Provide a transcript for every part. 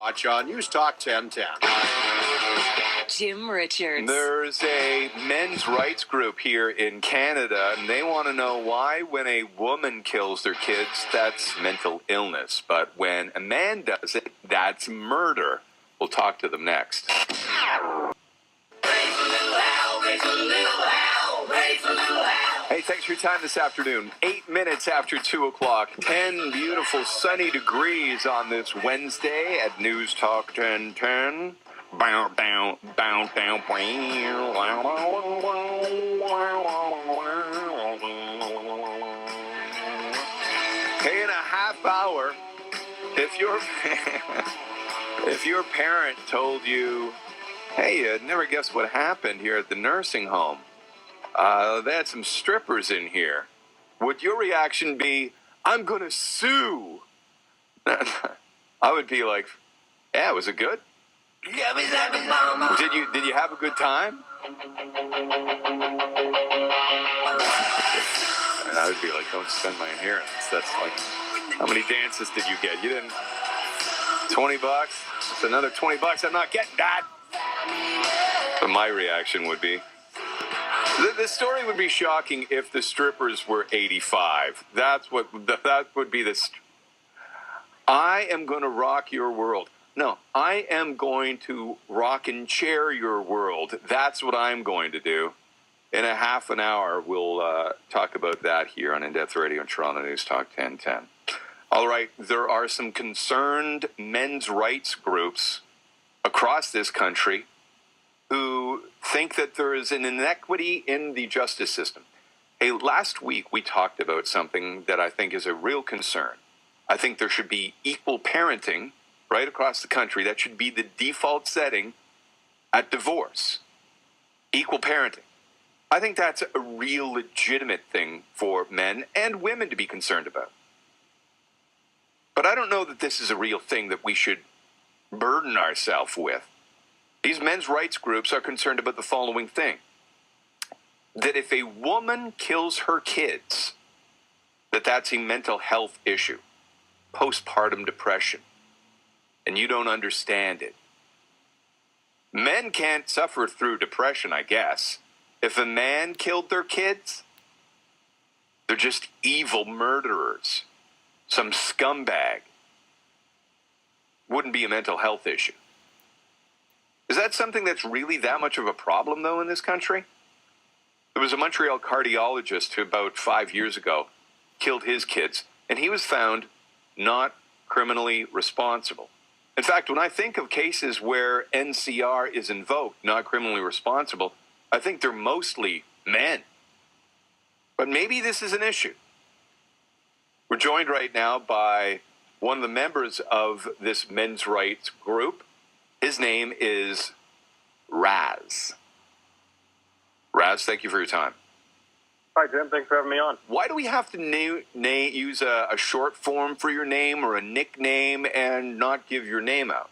Watch on NewsTalk 1010. Jim Richards. There's a men's rights group here in Canada, and they want to know why when a woman kills their kids, that's mental illness. But when a man does it, that's murder. We'll talk to them next. Hey, thanks for your time this afternoon. 8 minutes after 2 o'clock, 10 beautiful sunny degrees on this Wednesday at News Talk 1010. Bow, down, bow, down, Hey, in a half hour, if your parent told you, hey, you'd never guess what happened here at the nursing home. They had some strippers in here. Would your reaction be, I'm going to sue? I would be like, yeah, was it good? Did you have a good time? And I would be like, don't spend my inheritance. That's like, how many dances did you get? You didn't. $20? It's another $20. I'm not getting that. But my reaction would be, the story would be shocking if the strippers were 85. That would be the. I am going to rock your world. No, I am going to rock and chair your world. That's what I'm going to do. In a half an hour, we'll talk about that here on In-Depth Radio and Toronto News Talk 1010. All right, there are some concerned men's rights groups across this country who think that there is an inequity in the justice system. Hey, last week we talked about something that I think is a real concern. I think there should be equal parenting right across the country. That should be the default setting at divorce. Equal parenting. I think that's a real legitimate thing for men and women to be concerned about. But I don't know that this is a real thing that we should burden ourselves with. These men's rights groups are concerned about the following thing. That if a woman kills her kids, that's a mental health issue. Postpartum depression. And you don't understand it. Men can't suffer through depression, I guess. If a man killed their kids, they're just evil murderers. Some scumbag. Wouldn't be a mental health issue. Is that something that's really that much of a problem, though, in this country? There was a Montreal cardiologist who about 5 years ago killed his kids, and he was found not criminally responsible. In fact, when I think of cases where NCR is invoked, not criminally responsible, I think they're mostly men. But maybe this is an issue. We're joined right now by one of the members of this men's rights group. His name is Raz. Raz, thank you for your time. Hi, Jim. Thanks for having me on. Why do we have to use a short form for your name or a nickname and not give your name out?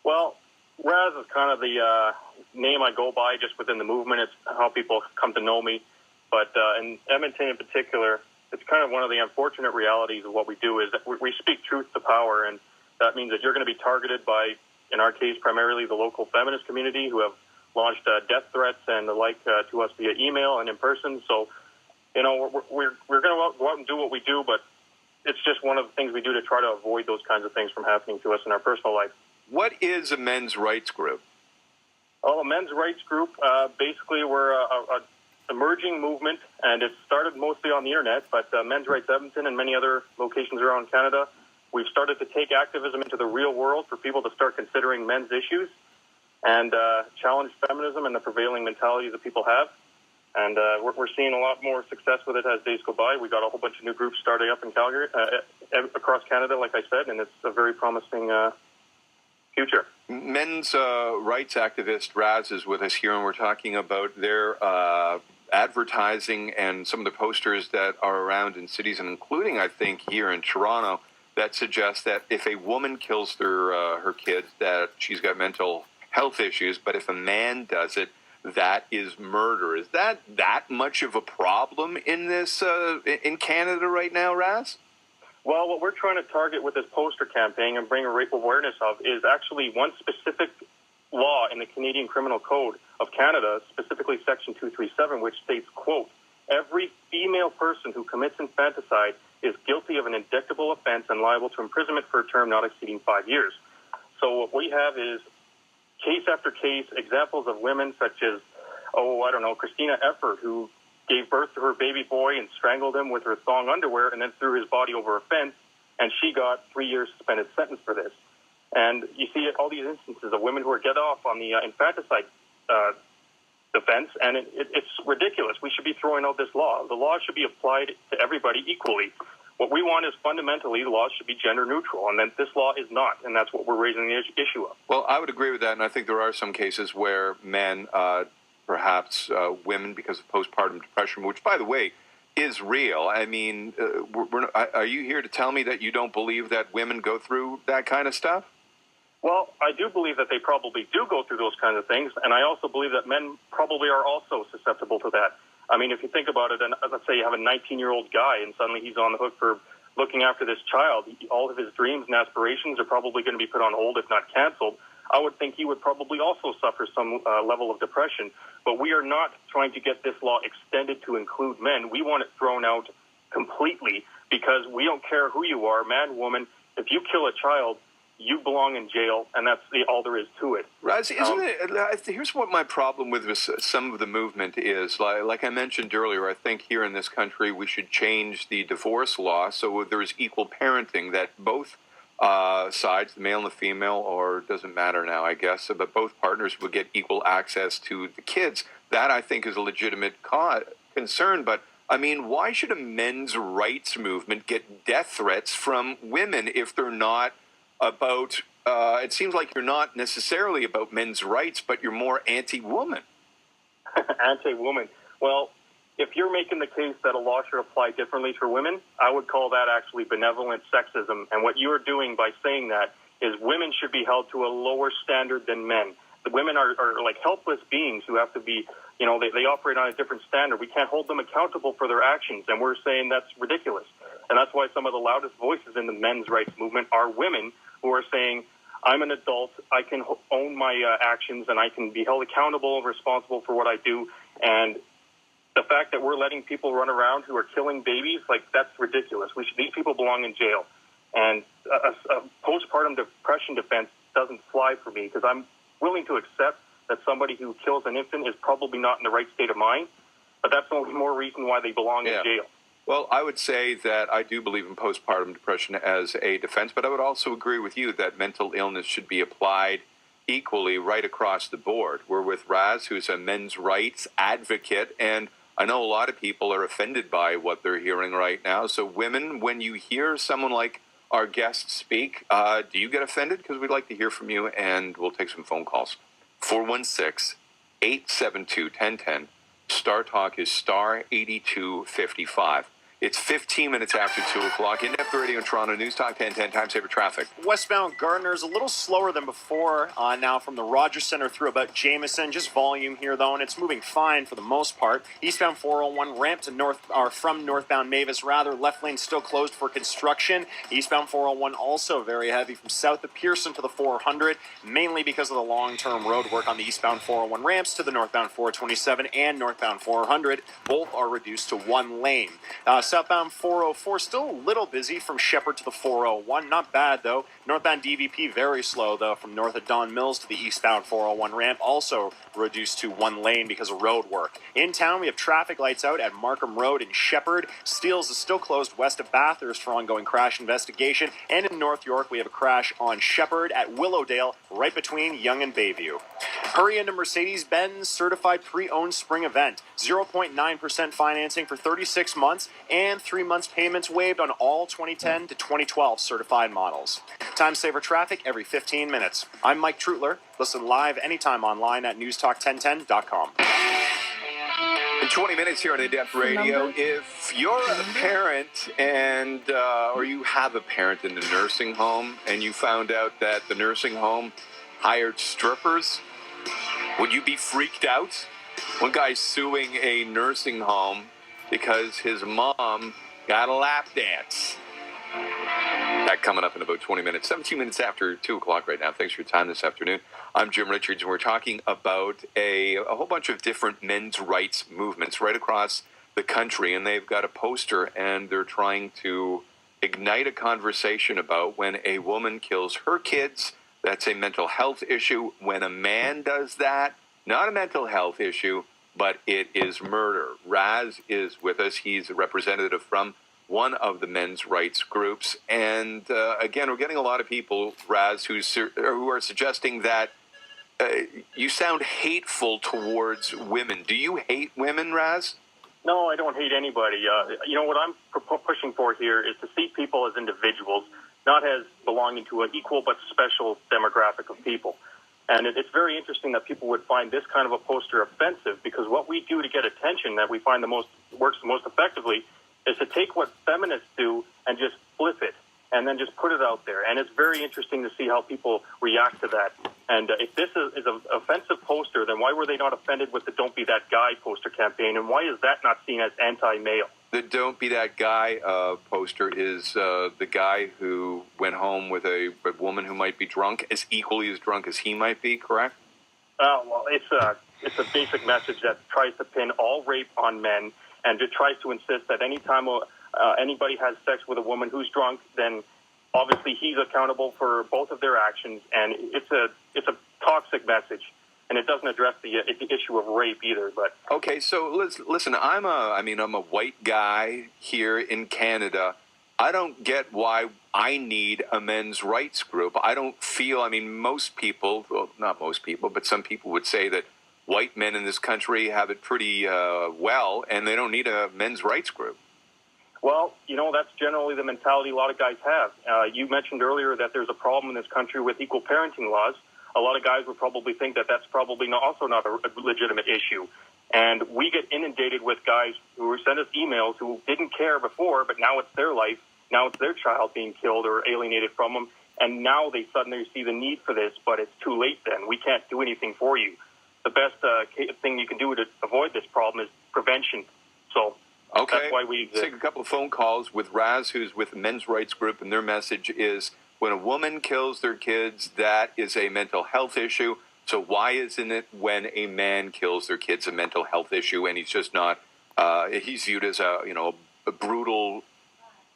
Well, Raz is kind of the name I go by just within the movement. It's how people come to know me. But in Edmonton in particular, it's kind of one of the unfortunate realities of what we do is that we speak truth to power, and that means that you're going to be targeted by, in our case, primarily the local feminist community who have launched death threats and the like to us via email and in person. So, you know, we're going to go out and do what we do, but it's just one of the things we do to try to avoid those kinds of things from happening to us in our personal life. What is a men's rights group? Well, a men's rights group, basically we're a emerging movement, and it started mostly on the internet, but Men's Rights Edmonton and many other locations around Canada, we've started to take activism into the real world for people to start considering men's issues and challenge feminism and the prevailing mentalities that people have. And we're seeing a lot more success with it as days go by. We got a whole bunch of new groups starting up in Calgary, across Canada, like I said, and it's a very promising future. Men's rights activist Raz is with us here, and we're talking about their advertising and some of the posters that are around in cities, and including, I think, here in Toronto, that suggests that if a woman kills her kids, that she's got mental health issues, but if a man does it, that is murder. Is that much of a problem in this in Canada right now, Raz? Well, what we're trying to target with this poster campaign and bring a rape awareness of is actually one specific law in the Canadian Criminal Code of Canada, specifically Section 237, which states, quote, every female person who commits infanticide is guilty of an indictable offense and liable to imprisonment for a term not exceeding 5 years. So what we have is case after case, examples of women such as, Christina Efford, who gave birth to her baby boy and strangled him with her thong underwear and then threw his body over a fence, and she got 3 years suspended sentence for this. And you see all these instances of women who are get off on the infanticide defense, and it's ridiculous. We should be throwing out this law. The law should be applied to everybody equally. What we want is fundamentally the laws should be gender neutral, and then this law is not, and that's what we're raising the issue of. Well, I would agree with that, and I think there are some cases where men, perhaps women, because of postpartum depression, which, by the way, is real. I mean, are you here to tell me that you don't believe that women go through that kind of stuff? Well, I do believe that they probably do go through those kinds of things, and I also believe that men probably are also susceptible to that. I mean, if you think about it, and let's say you have a 19-year-old guy, and suddenly he's on the hook for looking after this child. All of his dreams and aspirations are probably going to be put on hold, if not canceled. I would think he would probably also suffer some level of depression. But we are not trying to get this law extended to include men. We want it thrown out completely because we don't care who you are, man, woman. If you kill a child, you belong in jail, and that's all there is to it. Raz, here's what my problem with some of the movement is. Like I mentioned earlier, I think here in this country we should change the divorce law so there's equal parenting, that both sides, the male and the female, or it doesn't matter now, I guess, but both partners would get equal access to the kids. That, I think, is a legitimate concern, but I mean, why should a men's rights movement get death threats from women if they're not about, it seems like you're not necessarily about men's rights, but you're more anti-woman. Anti-woman. Well, if you're making the case that a law should apply differently for women, I would call that actually benevolent sexism. And what you're doing by saying that is women should be held to a lower standard than men. The women are like helpless beings who have to be, they operate on a different standard. We can't hold them accountable for their actions, and we're saying that's ridiculous. And that's why some of the loudest voices in the men's rights movement are women who are saying, I'm an adult, I can own my actions, and I can be held accountable and responsible for what I do. And the fact that we're letting people run around who are killing babies, that's ridiculous. These people belong in jail. And a postpartum depression defense doesn't fly for me, because I'm willing to accept that somebody who kills an infant is probably not in the right state of mind, but that's only more reason why they belong in jail. Well, I would say that I do believe in postpartum depression as a defense, but I would also agree with you that mental illness should be applied equally right across the board. We're with Raz, who's a men's rights advocate, and I know a lot of people are offended by what they're hearing right now. So women, when you hear someone like our guest speak, do you get offended? Because we'd like to hear from you, and we'll take some phone calls. 416-872-1010. Star Talk is star 8255. It's 15 minutes after 2 o'clock. In the radio in Toronto, News Talk 1010, time saver traffic. Westbound Gardner is a little slower than before now from the Rogers Center through about Jameson. Just volume here, though, and it's moving fine for the most part. Eastbound 401 ramp to from northbound Mavis, rather. Left lane still closed for construction. Eastbound 401 also very heavy from south of Pearson to the 400, mainly because of the long-term road work on the eastbound 401 ramps to the northbound 427 and northbound 400. Both are reduced to one lane. Southbound 404 still a little busy from Shepherd to the 401. Not bad, though. Northbound DVP very slow, though, from north of Don Mills to the eastbound 401 ramp. Also reduced to one lane because of road work. In town, we have traffic lights out at Markham Road in Shepherd. Steeles is still closed west of Bathurst for ongoing crash investigation. And in North York, we have a crash on Shepherd at Willowdale, right between Yonge and Bayview. Hurry into Mercedes-Benz certified pre-owned spring event. 0.9% financing for 36 months and 3 months payments waived on all 2010 to 2012 certified models. Time saver traffic every 15 minutes. I'm Mike Trutler. Listen live anytime online at newstalk1010.com. In 20 minutes here on In-Depth Radio, if you're a parent and or you have a parent in the nursing home and you found out that the nursing home hired strippers, would you be freaked out? One guy's suing a nursing home because his mom got a lap dance. That coming up in about 20 minutes, 17 minutes after 2 o'clock right now. Thanks for your time this afternoon. I'm Jim Richards, and we're talking about a whole bunch of different men's rights movements right across the country, and they've got a poster, and they're trying to ignite a conversation about when a woman kills her kids, that's a mental health issue. When a man does that, not a mental health issue, but it is murder. Raz is with us. He's a representative from one of the men's rights groups. And again, we're getting a lot of people, Raz, who are suggesting that you sound hateful towards women. Do you hate women, Raz? No, I don't hate anybody. What I'm pushing for here is to see people as individuals, not as belonging to an equal but special demographic of people. And it's very interesting that people would find this kind of a poster offensive, because what we do to get attention that we find works the most effectively is to take what feminists do and just flip it and then just put it out there. And it's very interesting to see how people react to that. And if this is an offensive poster, then why were they not offended with the Don't Be That Guy poster campaign? And why is that not seen as anti-male? The Don't Be That Guy poster is the guy who went home with a woman who might be drunk, as equally as drunk as he might be, correct? Well, it's a basic message that tries to pin all rape on men, and it tries to insist that anytime anybody has sex with a woman who's drunk, then obviously he's accountable for both of their actions. And it's a toxic message, and it doesn't address the issue of rape either. But okay, so listen. I'm a white guy here in Canada. I don't get why I need a men's rights group. I don't feel. Most people, well, not most people, but some people would say that white men in this country have it pretty well, and they don't need a men's rights group. Well, that's generally the mentality a lot of guys have. You mentioned earlier that there's a problem in this country with equal parenting laws. A lot of guys would probably think that that's probably also not a legitimate issue. And we get inundated with guys who send us emails who didn't care before, but now it's their life. Now it's their child being killed or alienated from them. And now they suddenly see the need for this, but it's too late then. We can't do anything for you. The best thing you can do to avoid this problem is prevention. So okay, that's why we exist. Let's take a couple of phone calls with Raz, who's with the men's rights group, and their message is when a woman kills their kids, that is a mental health issue. So why isn't it when a man kills their kids a mental health issue, and he's just not, he's viewed as a brutal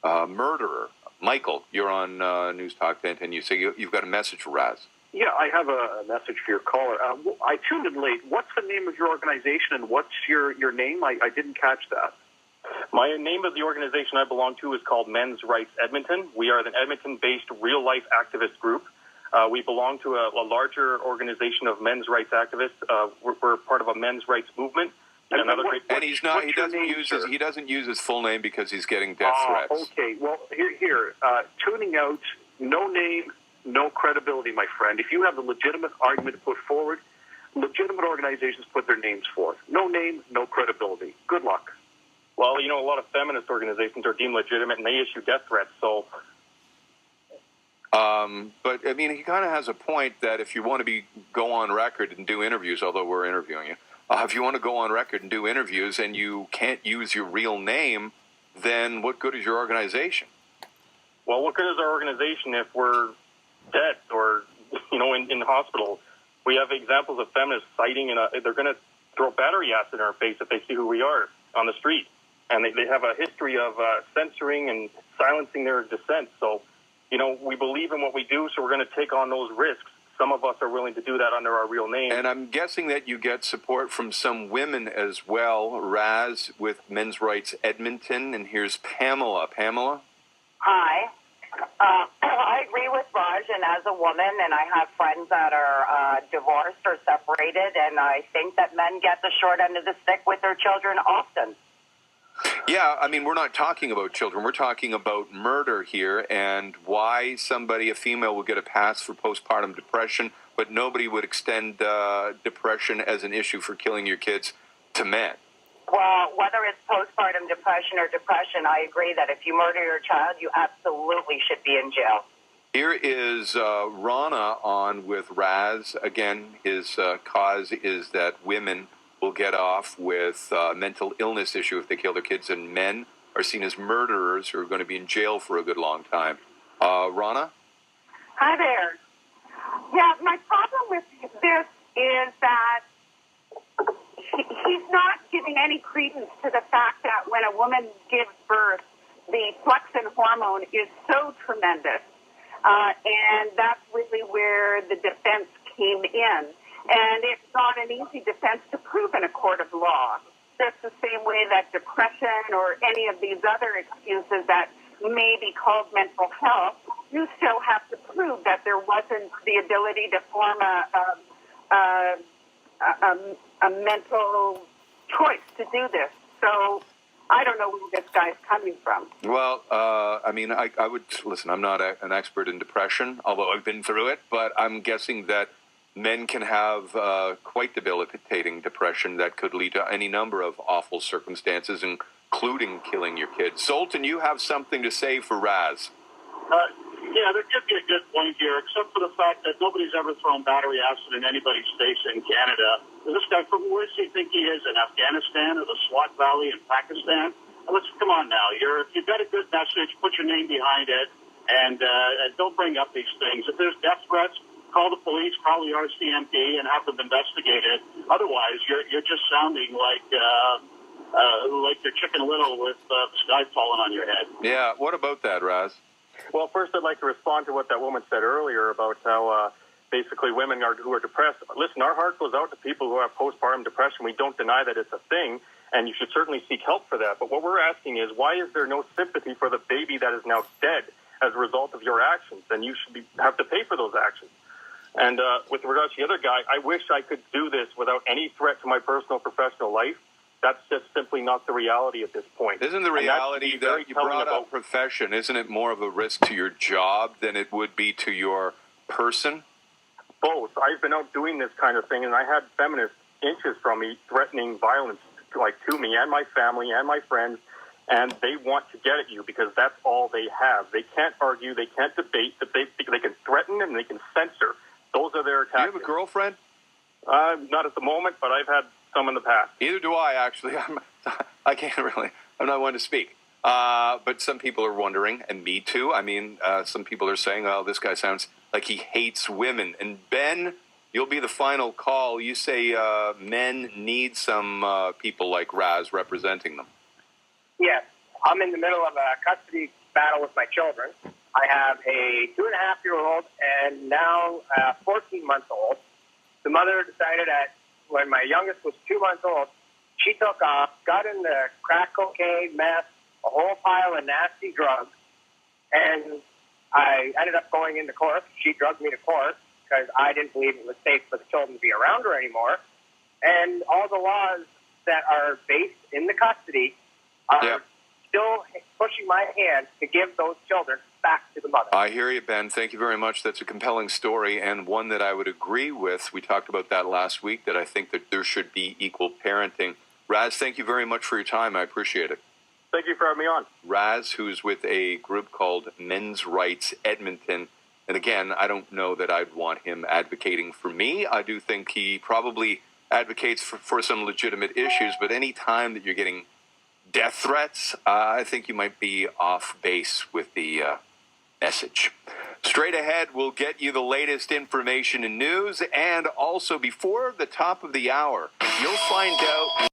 murderer? Michael, you're on NewsTalk 1010. You say you've got a message for Raz. Yeah, I have a message for your caller. I tuned in late. What's the name of your organization, and what's your name? I didn't catch that. My name of the organization I belong to is called Men's Rights Edmonton. We are an Edmonton-based real-life activist group. We belong to a larger organization of men's rights activists. We're part of a men's rights movement. And another great. And he's not. He doesn't use his full name because he's getting death threats. Okay. Well, here. Tuning out. No name. No credibility, my friend. If you have a legitimate argument to put forward, legitimate organizations put their names forth. No name, no credibility. Good luck. Well, a lot of feminist organizations are deemed legitimate, and they issue death threats, so. But, he kind of has a point that if you want to go on record and do interviews, although we're interviewing you, if you want to go on record and do interviews and you can't use your real name, then what good is your organization? Well, what good is our organization if we're dead or, in the hospital? We have examples of feminists citing, and they're going to throw battery acid in our face if they see who we are on the street. And they have a history of censoring and silencing their dissent. So, we believe in what we do, so we're going to take on those risks. Some of us are willing to do that under our real name. And I'm guessing that you get support from some women as well. Raz with Men's Rights Edmonton, and here's Pamela. Pamela? Hi. I agree with Raj, and as a woman, and I have friends that are divorced or separated, and I think that men get the short end of the stick with their children often. Yeah, we're not talking about children. We're talking about murder here, and why a female will get a pass for postpartum depression, but nobody would extend depression as an issue for killing your kids to men. Well, whether it's postpartum depression or depression, I agree that if you murder your child, you absolutely should be in jail. Here is Rana on with Raz. Again, his cause is that women will get off with mental illness issue if they kill their kids, and men are seen as murderers who are going to be in jail for a good long time. Rana? Hi there. Yeah, my problem with this is that he's not giving any credence to the fact that when a woman gives birth, the flux in hormone is so tremendous. And that's really where the defense came in. And it's not an easy defense to prove in a court of law. Just the same way that depression or any of these other excuses that may be called mental health, you still have to prove that there wasn't the ability to form a mental choice to do this. So I don't know where this guy's coming from. Well, I would listen. I'm not an expert in depression, although I've been through it. But I'm guessing that men can have quite debilitating depression that could lead to any number of awful circumstances, including killing your kids. Zoltan, you have something to say for Raz. Yeah, there could be a good point here, except for the fact that nobody's ever thrown battery acid in anybody's face in Canada. This guy, from where does he think he is, in Afghanistan or the Swat Valley in Pakistan? Come on now. You've got a good message. Put your name behind it, and don't bring up these things. If there's death threats, call the police, call the RCMP, and have them investigated. Otherwise, you're just sounding like you're Chicken Little with the sky falling on your head. Yeah, what about that, Raz? Well, first, I'd like to respond to what that woman said earlier about how basically women who are depressed. Listen, our heart goes out to people who have postpartum depression. We don't deny that it's a thing, and you should certainly seek help for that. But what we're asking is, why is there no sympathy for the baby that is now dead as a result of your actions? Then you should have to pay for those actions. And with regards to the other guy, I wish I could do this without any threat to my personal professional life. That's just simply not the reality at this point. Isn't the reality that you brought up profession, isn't it more of a risk to your job than it would be to your person? Both. I've been out doing this kind of thing, and I had feminists inches from me threatening violence to me and my family and my friends, and they want to get at you because that's all they have. They can't argue, they can't debate, but they can threaten and they can censor. Those are their tactics. Do you have a girlfriend? Not at the moment, but I've had some in the past. Neither do I, actually. I can't really. I'm not one to speak. But some people are wondering, and me too. I mean, some people are saying, oh, this guy sounds like he hates women. And Ben, you'll be the final call. You say men need some people like Raz representing them. Yes. I'm in the middle of a custody battle with my children. I have a 2.5-year-old and now a 14-month-old. The mother decided when my youngest was 2 months old, she took off, got into crack cocaine, meth, a whole pile of nasty drugs, and I ended up going into court. She drugged me to court because I didn't believe it was safe for the children to be around her anymore. And all the laws that are based in the custody are still pushing my hand to give those children back to the mother. I hear you, Ben. Thank you very much. That's a compelling story and one that I would agree with. We talked about that last week, that I think that there should be equal parenting. Raz, thank you very much for your time. I appreciate it. Thank you for having me on. Raz, who's with a group called Men's Rights Edmonton. And again, I don't know that I'd want him advocating for me. I do think he probably advocates for some legitimate issues, but any time that you're getting death threats, I think you might be off base with the message. Straight ahead, we'll get you the latest information and news, and also before the top of the hour, you'll find out